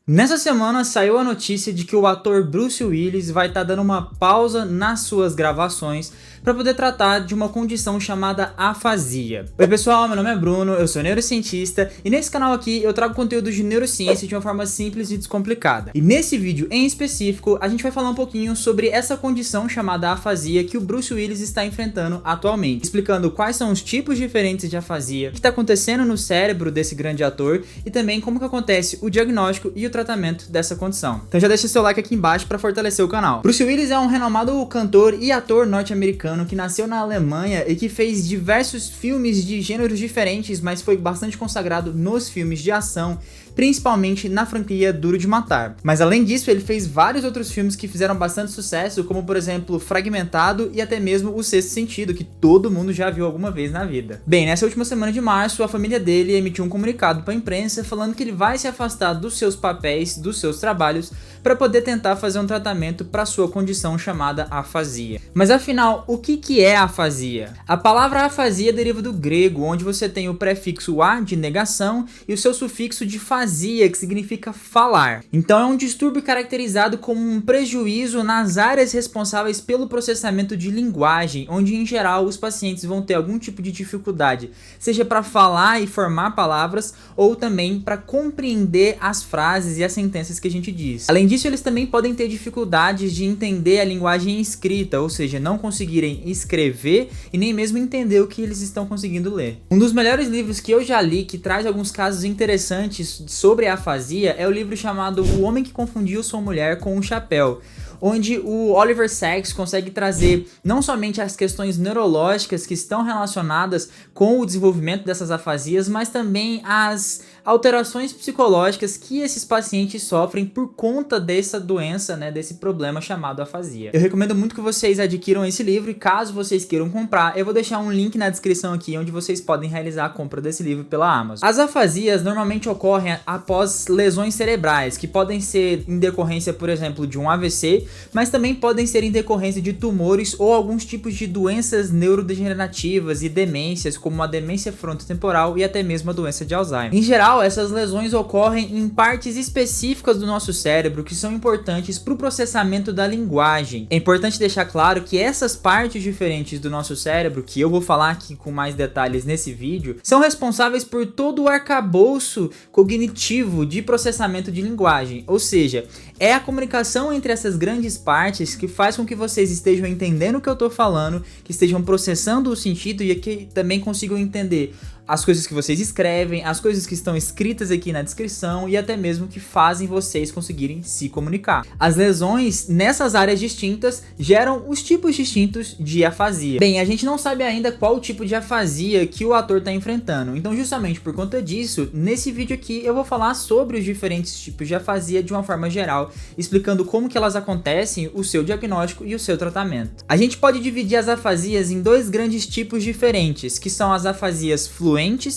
Nessa semana saiu a notícia de que o ator Bruce Willis vai estar dando uma pausa nas suas gravações para poder tratar de uma condição chamada afasia. Oi pessoal, meu nome é Bruno, eu sou neurocientista e nesse canal aqui eu trago conteúdo de neurociência de uma forma simples e descomplicada. E nesse vídeo em específico a gente vai falar um pouquinho sobre essa condição chamada afasia que o Bruce Willis está enfrentando atualmente, explicando quais são os tipos diferentes de afasia, o que está acontecendo no cérebro desse grande ator e também como que acontece o diagnóstico e o tratamento dessa condição. Então já deixa seu like aqui embaixo para fortalecer o canal. Bruce Willis é um renomado cantor e ator norte-americano que nasceu na Alemanha e que fez diversos filmes de gêneros diferentes, mas foi bastante consagrado nos filmes de ação, principalmente na franquia Duro de Matar. Mas além disso, ele fez vários outros filmes que fizeram bastante sucesso, como por exemplo Fragmentado e até mesmo O Sexto Sentido, que todo mundo já viu alguma vez na vida. Bem, nessa última semana de março, a família dele emitiu um comunicado para a imprensa falando que ele vai se afastar dos seus papéis, dos seus trabalhos, para poder tentar fazer um tratamento para sua condição chamada afasia. Mas afinal, o que é afasia? A palavra afasia deriva do grego, onde você tem o prefixo a de negação e o seu sufixo de fasia, que significa falar. Então é um distúrbio caracterizado como um prejuízo nas áreas responsáveis pelo processamento de linguagem, onde em geral os pacientes vão ter algum tipo de dificuldade, seja para falar e formar palavras ou também para compreender as frases e as sentenças que a gente diz. Além disso, eles também podem ter dificuldades de entender a linguagem escrita, ou seja, não conseguirem escrever e nem mesmo entender o que eles estão conseguindo ler. Um dos melhores livros que eu já li, que traz alguns casos interessantes sobre a afasia, é o livro chamado O Homem que Confundiu Sua Mulher com um Chapéu, onde o Oliver Sacks consegue trazer não somente as questões neurológicas que estão relacionadas com o desenvolvimento dessas afasias, mas também as alterações psicológicas que esses pacientes sofrem por conta dessa doença, né, desse problema chamado afasia. Eu recomendo muito que vocês adquiram esse livro e caso vocês queiram comprar, eu vou deixar um link na descrição aqui onde vocês podem realizar a compra desse livro pela Amazon. As afasias normalmente ocorrem após lesões cerebrais, que podem ser em decorrência, por exemplo, de um AVC, mas também podem ser em decorrência de tumores ou alguns tipos de doenças neurodegenerativas e demências, como a demência frontotemporal e até mesmo a doença de Alzheimer. Em geral, essas lesões ocorrem em partes específicas do nosso cérebro que são importantes para o processamento da linguagem. É importante deixar claro que essas partes diferentes do nosso cérebro, que eu vou falar aqui com mais detalhes nesse vídeo, são responsáveis por todo o arcabouço cognitivo de processamento de linguagem, ou seja, é a comunicação entre essas grandes partes que faz com que vocês estejam entendendo o que eu estou falando, que estejam processando o sentido e que também consigam entender as coisas que vocês escrevem, as coisas que estão escritas aqui na descrição e até mesmo que fazem vocês conseguirem se comunicar. As lesões nessas áreas distintas geram os tipos distintos de afasia. Bem, a gente não sabe ainda qual tipo de afasia que o ator está enfrentando, então justamente por conta disso, nesse vídeo aqui eu vou falar sobre os diferentes tipos de afasia de uma forma geral, explicando como que elas acontecem, o seu diagnóstico e o seu tratamento. A gente pode dividir as afasias em dois grandes tipos diferentes, que são as afasias fluentes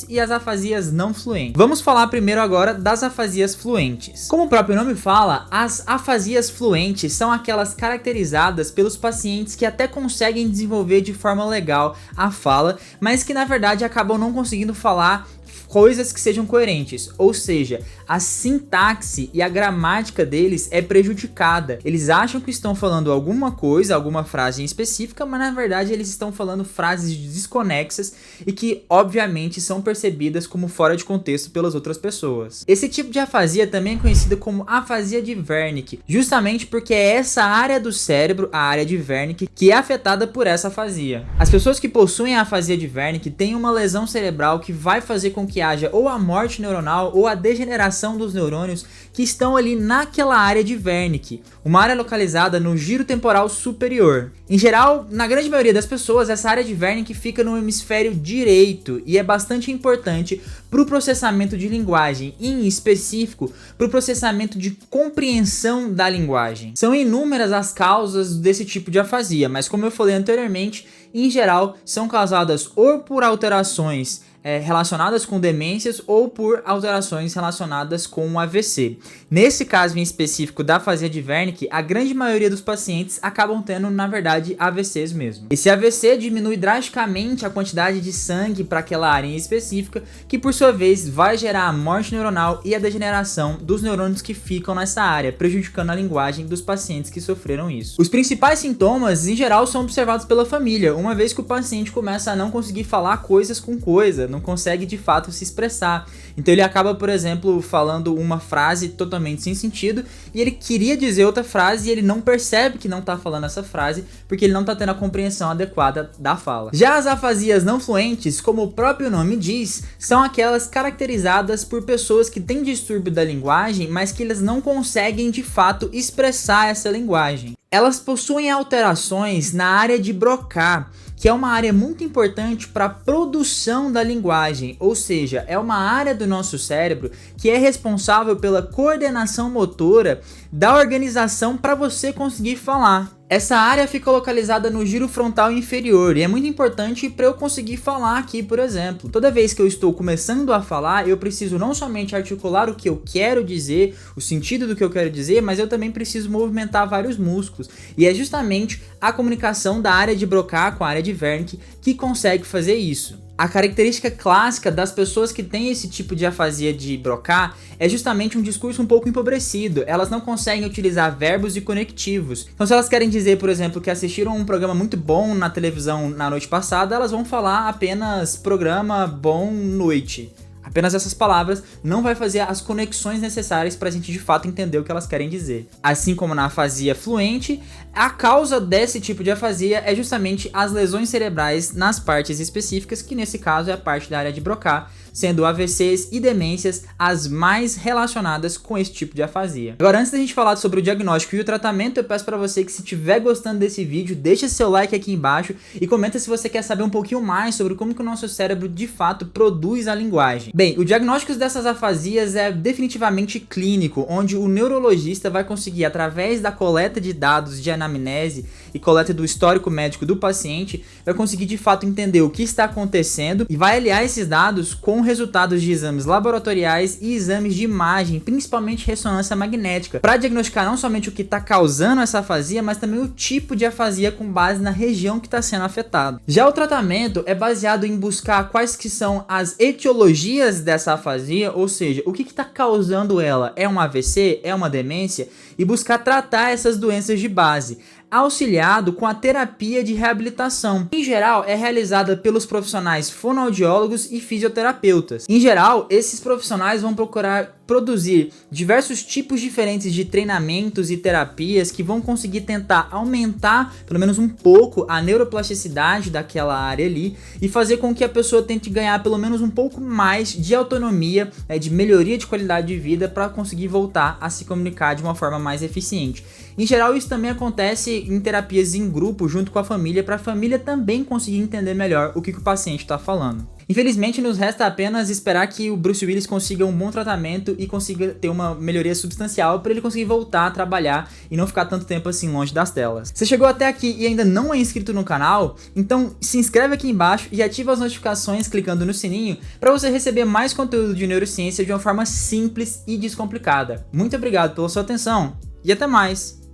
e as afasias não fluentes. Vamos falar primeiro agora das afasias fluentes. Como o próprio nome fala, as afasias fluentes são aquelas caracterizadas pelos pacientes que até conseguem desenvolver de forma legal a fala, mas que na verdade acabam não conseguindo falar coisas que sejam coerentes, ou seja, a sintaxe e a gramática deles é prejudicada. Eles acham que estão falando alguma coisa, alguma frase em específica, mas na verdade eles estão falando frases desconexas e que obviamente são percebidas como fora de contexto pelas outras pessoas. Esse tipo de afasia também é conhecida como afasia de Wernicke, justamente porque é essa área do cérebro, a área de Wernicke, que é afetada por essa afasia. As pessoas que possuem a afasia de Wernicke têm uma lesão cerebral que vai fazer com que haja ou a morte neuronal ou a degeneração dos neurônios que estão ali naquela área de Wernicke, uma área localizada no giro temporal superior. Em geral, na grande maioria das pessoas, essa área de Wernicke fica no hemisfério direito e é bastante importante para o processamento de linguagem, em específico para o processamento de compreensão da linguagem. São inúmeras as causas desse tipo de afasia, mas como eu falei anteriormente, em geral são causadas ou por alterações relacionadas com demências ou por alterações relacionadas com o AVC. Nesse caso em específico da afasia de Wernicke, a grande maioria dos pacientes acabam tendo, na verdade, AVCs mesmo. Esse AVC diminui drasticamente a quantidade de sangue para aquela área em específica, que por sua vez vai gerar a morte neuronal e a degeneração dos neurônios que ficam nessa área, prejudicando a linguagem dos pacientes que sofreram isso. Os principais sintomas, em geral, são observados pela família, uma vez que o paciente começa a não conseguir falar coisas com coisa, não consegue de fato se expressar. Então ele acaba, por exemplo, falando uma frase totalmente sem sentido e ele queria dizer outra frase e ele não percebe que não tá falando essa frase porque ele não tá tendo a compreensão adequada da fala. Já as afasias não fluentes, como o próprio nome diz, são aquelas caracterizadas por pessoas que têm distúrbio da linguagem, mas que elas não conseguem de fato expressar essa linguagem. Elas possuem alterações na área de Broca, que é uma área muito importante para a produção da linguagem, ou seja, é uma área do nosso cérebro que é responsável pela coordenação motora da organização para você conseguir falar. Essa área fica localizada no giro frontal inferior e é muito importante para eu conseguir falar aqui, por exemplo. Toda vez que eu estou começando a falar, eu preciso não somente articular o que eu quero dizer, o sentido do que eu quero dizer, mas eu também preciso movimentar vários músculos. E é justamente a comunicação da área de Broca com a área de Wernicke que consegue fazer isso. A característica clássica das pessoas que têm esse tipo de afasia de Broca é justamente um discurso um pouco empobrecido. Elas não conseguem utilizar verbos e conectivos. Então se elas querem dizer, por exemplo, que assistiram um programa muito bom na televisão na noite passada, elas vão falar apenas programa bom noite. Apenas essas palavras não vai fazer as conexões necessárias para a gente de fato entender o que elas querem dizer. Assim como na afasia fluente, a causa desse tipo de afasia é justamente as lesões cerebrais nas partes específicas, que nesse caso é a parte da área de Broca, sendo AVCs e demências as mais relacionadas com esse tipo de afasia. Agora, antes da gente falar sobre o diagnóstico e o tratamento, eu peço para você que, se estiver gostando desse vídeo, deixa seu like aqui embaixo e comenta se você quer saber um pouquinho mais sobre como que o nosso cérebro de fato produz a linguagem. Bem, o diagnóstico dessas afasias é definitivamente clínico, onde o neurologista vai conseguir, através da coleta de dados de anamnese e coleta do histórico médico do paciente, vai conseguir de fato entender o que está acontecendo e vai aliar esses dados com resultados de exames laboratoriais e exames de imagem, principalmente ressonância magnética, para diagnosticar não somente o que está causando essa afasia, mas também o tipo de afasia com base na região que está sendo afetada. Já o tratamento é baseado em buscar quais que são as etiologias dessa afasia, ou seja, o que está causando ela, é um AVC, é uma demência, e buscar tratar essas doenças de base, auxiliado com a terapia de reabilitação. Em geral, é realizada pelos profissionais fonoaudiólogos e fisioterapeutas. Em geral, esses profissionais vão procurar produzir diversos tipos diferentes de treinamentos e terapias que vão conseguir tentar aumentar, pelo menos um pouco, a neuroplasticidade daquela área ali e fazer com que a pessoa tente ganhar pelo menos um pouco mais de autonomia, de melhoria de qualidade de vida para conseguir voltar a se comunicar de uma forma mais eficiente. Em geral, isso também acontece em terapias em grupo junto com a família, para a família também conseguir entender melhor o que o paciente está falando. Infelizmente, nos resta apenas esperar que o Bruce Willis consiga um bom tratamento e consiga ter uma melhoria substancial para ele conseguir voltar a trabalhar e não ficar tanto tempo assim longe das telas. Você chegou até aqui e ainda não é inscrito no canal? Então se inscreve aqui embaixo e ativa as notificações clicando no sininho para você receber mais conteúdo de neurociência de uma forma simples e descomplicada. Muito obrigado pela sua atenção e até mais!